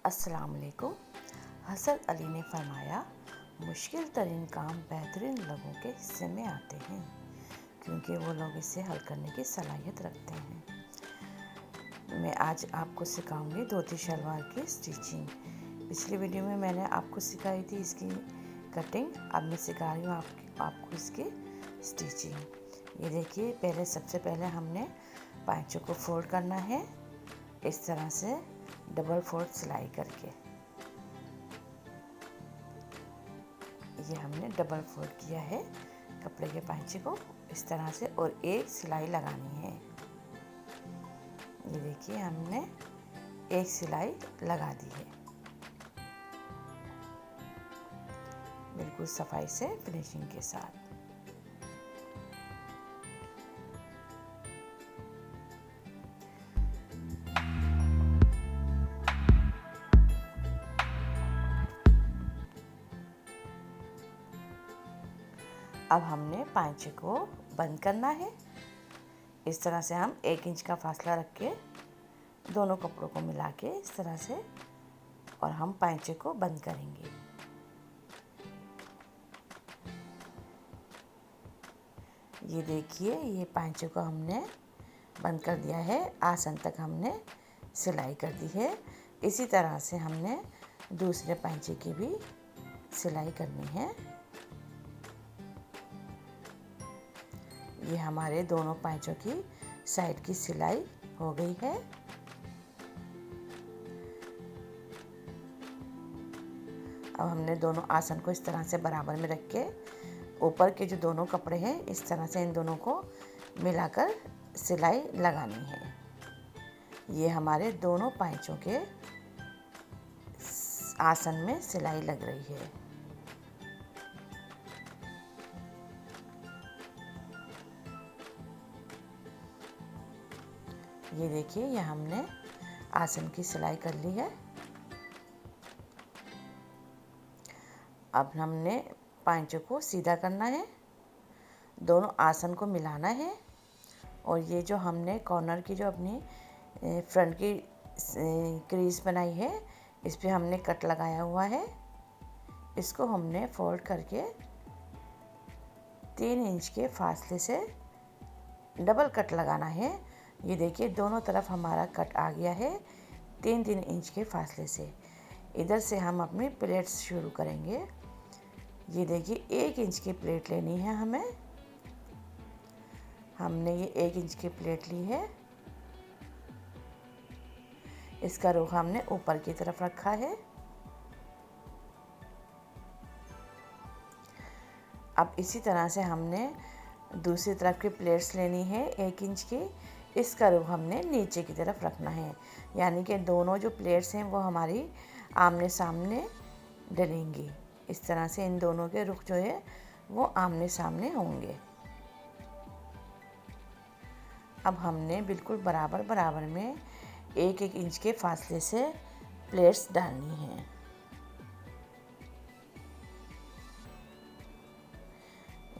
अस्सलाम वालेकुम। हसन अली ने फरमाया, मुश्किल तरीन काम बेहतरीन लोगों के हिस्से में आते हैं क्योंकि वो लोग इसे हल करने की सलाहियत रखते हैं। मैं आज आपको सिखाऊंगी धोती शलवार की स्टिचिंग। पिछली वीडियो में मैंने आपको सिखाई थी इसकी कटिंग, अब मैं सिखा रही हूँ आपको इसकी स्टिचिंग। ये देखिए, सबसे पहले हमने पाँचों को फोल्ड करना है इस तरह से डबल फोल्ड सिलाई करके। ये हमने डबल फोल्ड किया है कपड़े के पांचे को इस तरह से और एक सिलाई लगानी है। ये देखिए, हमने एक सिलाई लगा दी है बिल्कुल सफाई से फिनिशिंग के साथ। अब हमने पांचे को बंद करना है। इस तरह से हम 1 इंच का फासला रख के दोनों कपड़ों को मिला के इस तरह से और हम पांचे को बंद करेंगे। ये देखिए, ये पांचे को हमने बंद कर दिया है। आसन तक हमने सिलाई कर दी है। इसी तरह से हमने दूसरे पांचे की भी सिलाई करनी है। ये हमारे दोनों पांचों की साइड की सिलाई हो गई है। अब हमने दोनों आसन को इस तरह से बराबर में रख के ऊपर के जो दोनों कपड़े हैं इस तरह से इन दोनों को मिलाकर सिलाई लगानी है। ये हमारे दोनों पांचों के आसन में सिलाई लग रही है। ये देखिए, ये हमने आसन की सिलाई कर ली है। अब हमने पांचों को सीधा करना है, दोनों आसन को मिलाना है और ये जो हमने कॉर्नर की जो अपनी फ्रंट की क्रीज बनाई है इस पे हमने कट लगाया हुआ है। इसको हमने फोल्ड करके 3 इंच के फासले से डबल कट लगाना है। ये देखिए, दोनों तरफ हमारा कट आ गया है 3-3 इंच के फासले से। इधर से हम अपनी प्लेट्स शुरू करेंगे। ये देखिए, 1 इंच की प्लेट लेनी है हमें। हमने ये 1 इंच की प्लेट ली है। इसका रुख हमने ऊपर की तरफ रखा है। अब इसी तरह से हमने दूसरी तरफ की प्लेट्स लेनी है 1 इंच की। इसका रुख हमने नीचे की तरफ रखना है, यानी कि दोनों जो प्लेट्स हैं वो हमारी आमने सामने डलेंगी। इस तरह से इन दोनों के रुख जो है वो आमने सामने होंगे। अब हमने बिल्कुल बराबर बराबर में 1-1 इंच के फासले से प्लेट्स डालनी हैं।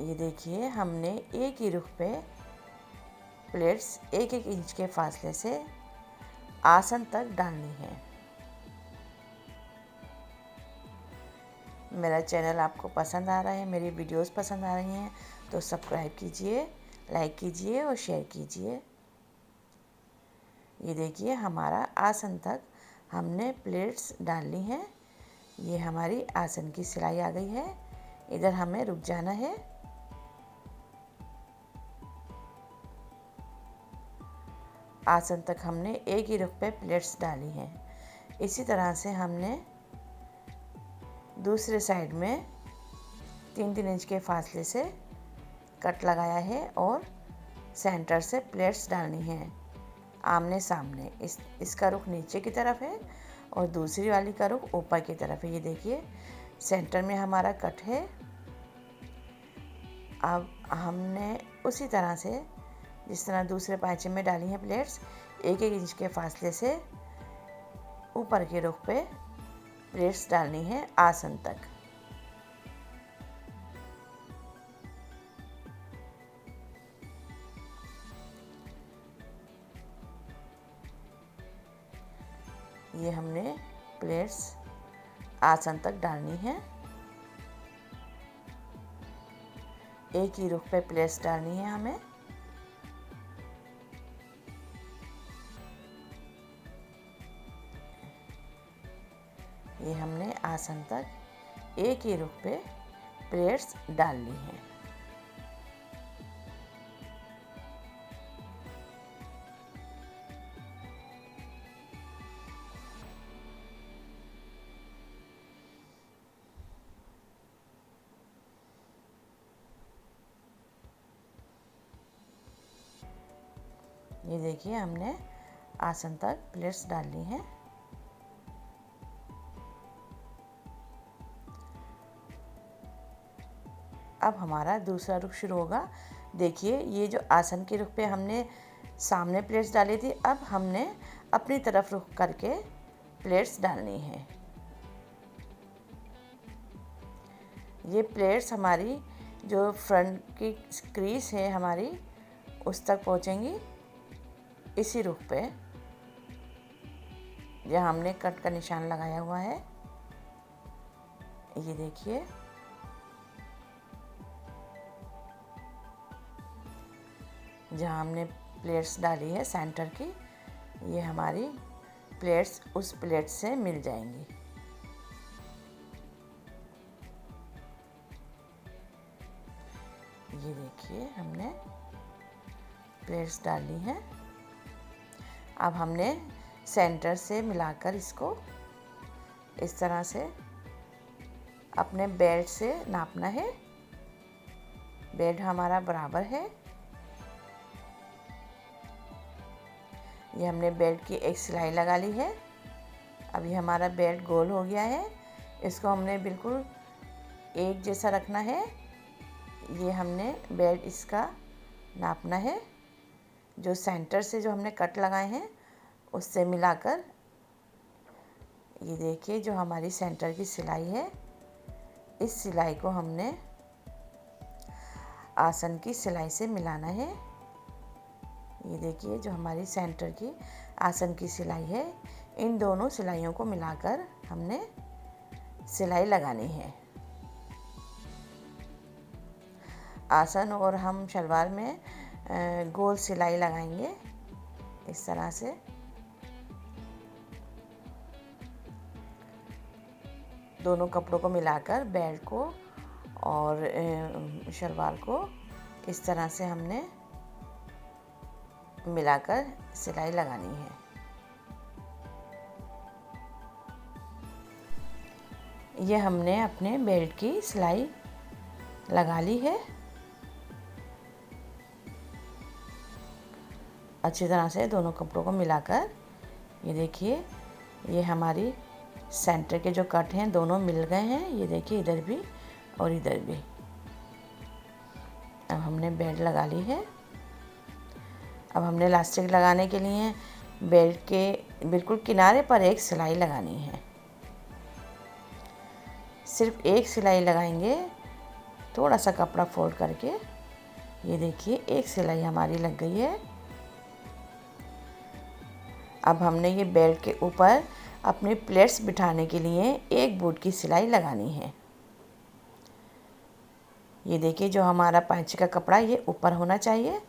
ये देखिए, हमने एक ही रुख पे प्लेट्स 1-1 इंच के फासले से आसन तक डालनी है। मेरा चैनल आपको पसंद आ रहा है, मेरी वीडियोस पसंद आ रही हैं तो सब्सक्राइब कीजिए, लाइक कीजिए और शेयर कीजिए। ये देखिए, हमारा आसन तक हमने प्लेट्स डालनी है। ये हमारी आसन की सिलाई आ गई है। इधर हमें रुक जाना है। आसन तक हमने एक ही रुख पे प्लेट्स डाली हैं। इसी तरह से हमने दूसरे साइड में 3-3 इंच के फासले से कट लगाया है और सेंटर से प्लेट्स डालनी है आमने सामने। इसका रुख नीचे की तरफ है और दूसरी वाली का रुख ऊपर की तरफ है। ये देखिए, सेंटर में हमारा कट है। अब हमने उसी तरह से जिस तरह दूसरे पाँचे में डाली हैं प्लेट्स, 1-1 इंच के फासले से ऊपर के रुख पे प्लेट्स डालनी है आसन तक। ये हमने प्लेट्स आसन तक डालनी है। एक ही रुख पे प्लेट्स डालनी है हमें। ये हमने आसन तक एक ही रुख पे प्लेट्स डाल ली हैं। ये देखिए हमने आसन तक प्लेट्स डाल ली हैं। अब हमारा दूसरा रुख शुरू होगा। देखिए ये जो आसन के रुख पे हमने सामने प्लेट्स डाली थी, अब हमने अपनी तरफ रुख करके प्लेट्स डालनी है। ये प्लेट्स हमारी जो फ्रंट की क्रीज है हमारी उस तक पहुंचेंगी। इसी रुख पे जहाँ हमने कट का निशान लगाया हुआ है, ये देखिए जहाँ हमने प्लेट्स डाली है सेंटर की, ये हमारी प्लेट्स उस प्लेट से मिल जाएंगी। ये देखिए हमने प्लेट्स डाली हैं। अब हमने सेंटर से मिलाकर इसको इस तरह से अपने बेल्ट से नापना है। बेल्ट हमारा बराबर है। ये हमने बेल्ट की एक सिलाई लगा ली है। अभी हमारा बेल्ट गोल हो गया है। इसको हमने बिल्कुल एक जैसा रखना है। ये हमने बेल्ट इसका नापना है। जो सेंटर से जो हमने कट लगाए हैं उससे मिलाकर, ये देखिए जो हमारी सेंटर की सिलाई है, इस सिलाई को हमने आसन की सिलाई से मिलाना है। ये देखिए जो हमारी सेंटर की आसन की सिलाई है, इन दोनों सिलाइयों को मिलाकर हमने सिलाई लगानी है। आसन और हम शलवार में गोल सिलाई लगाएंगे इस तरह से। दोनों कपड़ों को मिलाकर बेल्ट को और शलवार को इस तरह से हमने मिलाकर सिलाई लगानी है। ये हमने अपने बेल्ट की सिलाई लगा ली है। अच्छी तरह से दोनों कपड़ों को मिलाकर, ये देखिए ये हमारी सेंटर के जो कट हैं दोनों मिल गए हैं। ये देखिए इधर भी और इधर भी। अब हमने बेल्ट लगा ली है। अब हमने इलास्टिक लगाने के लिए बेल्ट के बिल्कुल किनारे पर एक सिलाई लगानी है। सिर्फ एक सिलाई लगाएंगे, थोड़ा सा कपड़ा फोल्ड करके। ये देखिए एक सिलाई हमारी लग गई है। अब हमने ये बेल्ट के ऊपर अपने प्लेट्स बिठाने के लिए एक बूट की सिलाई लगानी है। ये देखिए जो हमारा पांची का कपड़ा ये ऊपर होना चाहिए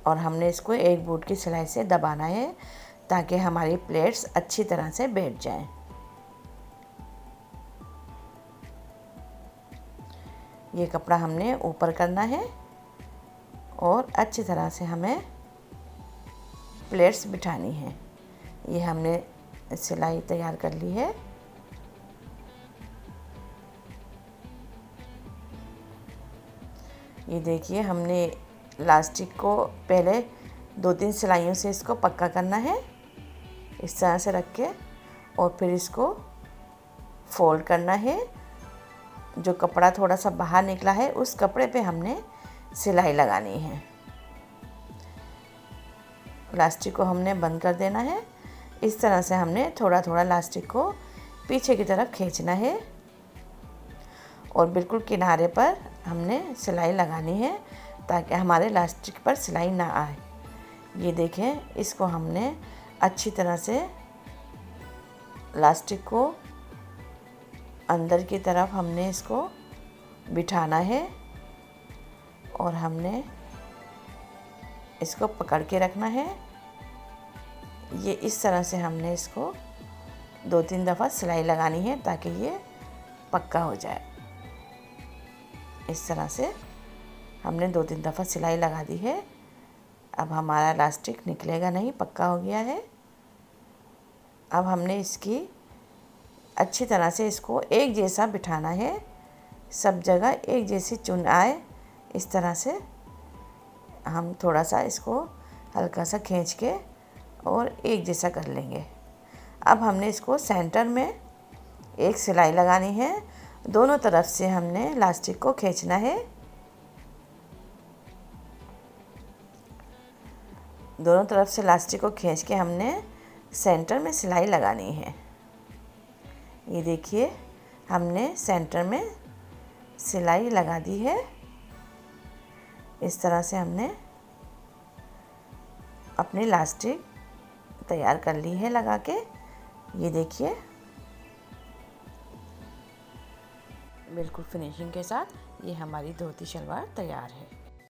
और हमने इसको एक बूट की सिलाई से दबाना है ताकि हमारी प्लेट्स अच्छी तरह से बैठ जाएं। ये कपड़ा हमने ऊपर करना है और अच्छी तरह से हमें प्लेट्स बिठानी है। ये हमने सिलाई तैयार कर ली है। ये देखिए हमने इलास्टिक को पहले 2-3 सिलाइयों से इसको पक्का करना है इस तरह से रख के, और फिर इसको फोल्ड करना है। जो कपड़ा थोड़ा सा बाहर निकला है उस कपड़े पे हमने सिलाई लगानी है। इलास्टिक को हमने बंद कर देना है। इस तरह से हमने थोड़ा थोड़ा इलास्टिक को पीछे की तरफ खींचना है और बिल्कुल किनारे पर हमने सिलाई लगानी है ताकि हमारे इलास्टिक पर सिलाई ना आए। ये देखें, इसको हमने अच्छी तरह से इलास्टिक को अंदर की तरफ हमने इसको बिठाना है और हमने इसको पकड़ के रखना है। ये इस तरह से हमने इसको 2-3 दफ़ा सिलाई लगानी है ताकि ये पक्का हो जाए। इस तरह से हमने 2-3 दफ़ा सिलाई लगा दी है। अब हमारा इलास्टिक निकलेगा नहीं, पक्का हो गया है। अब हमने इसकी अच्छी तरह से इसको एक जैसा बिठाना है, सब जगह एक जैसी चुन आए। इस तरह से हम थोड़ा सा इसको हल्का सा खींच के और एक जैसा कर लेंगे। अब हमने इसको सेंटर में एक सिलाई लगानी है। दोनों तरफ से हमने इलास्टिक को खींचना है। दोनों तरफ से इलास्टिक को खींच के हमने सेंटर में सिलाई लगानी है। ये देखिए, हमने सेंटर में सिलाई लगा दी है। इस तरह से हमने अपनी इलास्टिक तैयार कर ली है लगा के। ये देखिए, बिल्कुल फिनिशिंग के साथ ये हमारी धोती शलवार तैयार है।